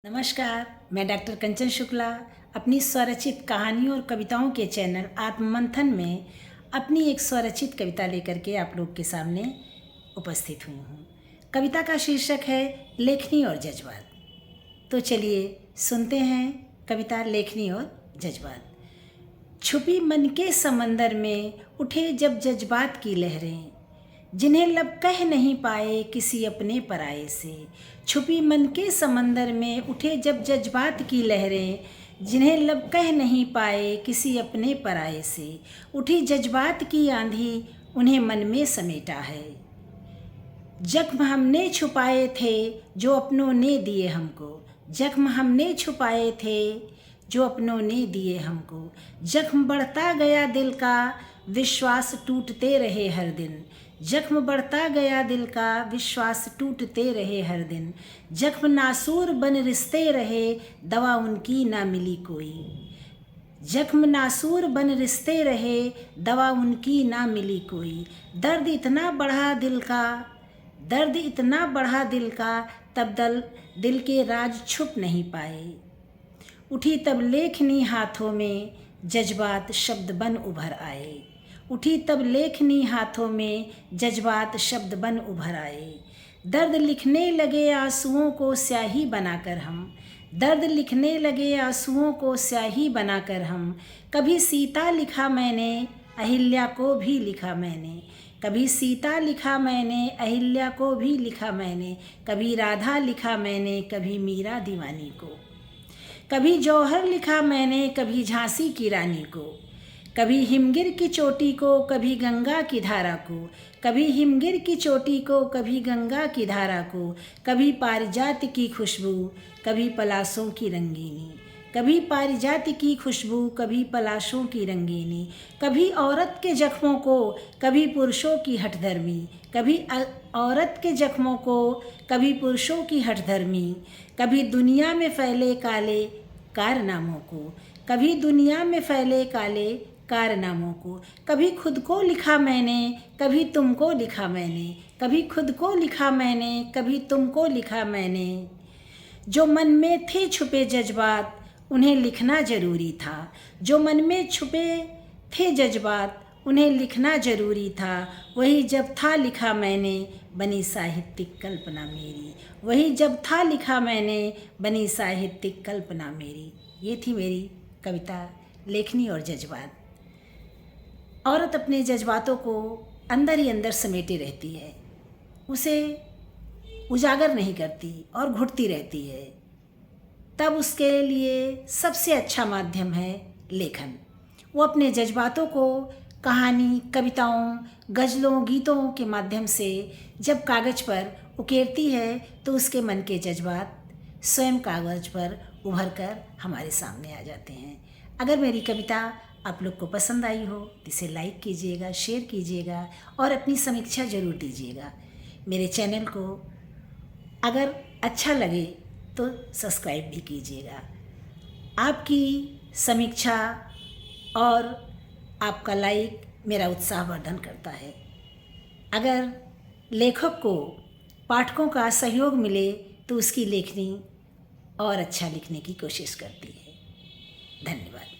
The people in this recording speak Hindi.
नमस्कार, मैं डॉक्टर कंचन शुक्ला अपनी स्वरचित कहानियों और कविताओं के चैनल आत्ममंथन में अपनी एक स्वरचित कविता लेकर के आप लोग के सामने उपस्थित हुई हूँ। कविता का शीर्षक है लेखनी और जज्बात। तो चलिए सुनते हैं कविता लेखनी और जज्बात। छुपी मन के समंदर में उठे जब जज्बात की लहरें, जिन्हें लब कह नहीं पाए किसी अपने पराये से। छुपी मन के समंदर में उठे जब जज्बात की लहरें, जिन्हें लब कह नहीं पाए किसी अपने पराये से। उठी जज्बात की आंधी उन्हें मन में समेटा है। जख्म हमने छुपाए थे जो अपनों ने दिए हमको। जख्म हमने छुपाए थे जो अपनों ने दिए हमको। जख्म बढ़ता गया दिल का, विश्वास टूटते रहे हर दिन। जख्म बढ़ता गया दिल का, विश्वास टूटते रहे हर दिन। जख्म नासूर बन रिश्ते रहे, दवा उनकी ना मिली कोई। जख्म नासूर बन रिश्ते रहे, दवा उनकी ना मिली कोई। दर्द इतना बढ़ा दिल का, दर्द इतना बढ़ा दिल का, तब दिल के राज छुप नहीं पाए। उठी तब लेखनी हाथों में, जज्बात शब्द बन उभर आए। उठी तब लेखनी हाथों में, जज्बात शब्द बन उभर आए। दर्द लिखने लगे आंसुओं को स्याही बनाकर हम। दर्द लिखने लगे आंसुओं को स्याही बनाकर हम। कभी सीता लिखा मैंने, अहिल्या को भी लिखा मैंने। कभी सीता लिखा मैंने, अहिल्या को भी लिखा मैंने। कभी राधा लिखा मैंने, कभी मीरा दीवानी को। कभी जौहर लिखा मैंने, कभी झांसी की रानी को। कभी हिमगिर की चोटी को, कभी गंगा की धारा को। कभी हिमगिर की चोटी को, कभी गंगा की धारा को। कभी पारिजात की खुशबू, कभी पलाशों की रंगीनी। कभी पारिजात की खुशबू, कभी पलाशों की रंगीनी। कभी औरत के जख्मों को, कभी पुरुषों की हठधर्मी। कभी औरत के जख्मों को, कभी पुरुषों की हठधर्मी। कभी दुनिया में फैले काले कारनामों को। कभी दुनिया में फैले काले कारनामों को। कभी खुद को लिखा मैंने, कभी तुमको लिखा मैंने। कभी खुद को लिखा मैंने, कभी तुमको लिखा मैंने। जो मन में थे छुपे जज्बात, उन्हें लिखना ज़रूरी था। जो मन में छुपे थे जज्बात, उन्हें लिखना ज़रूरी था। वही जब था लिखा मैंने, बनी साहित्यिक कल्पना मेरी। वही जब था लिखा मैंने, बनी साहित्यिक कल्पना मेरी। ये थी मेरी कविता लेखनी और जज्बात। औरत अपने जज्बातों को अंदर ही अंदर समेटे रहती है, उसे उजागर नहीं करती और घुटती रहती है। तब उसके लिए सबसे अच्छा माध्यम है लेखन। वो अपने जज्बातों को कहानी, कविताओं, गज़लों, गीतों के माध्यम से जब कागज़ पर उकेरती है तो उसके मन के जज्बात स्वयं कागज़ पर उभर कर हमारे सामने आ जाते हैं। अगर मेरी कविता आप लोग को पसंद आई हो तो इसे लाइक कीजिएगा, शेयर कीजिएगा और अपनी समीक्षा ज़रूर दीजिएगा। मेरे चैनल को अगर अच्छा लगे तो सब्सक्राइब भी कीजिएगा। आपकी समीक्षा और आपका लाइक मेरा उत्साहवर्धन करता है। अगर लेखक को पाठकों का सहयोग मिले तो उसकी लेखनी और अच्छा लिखने की कोशिश करती है। धन्यवाद।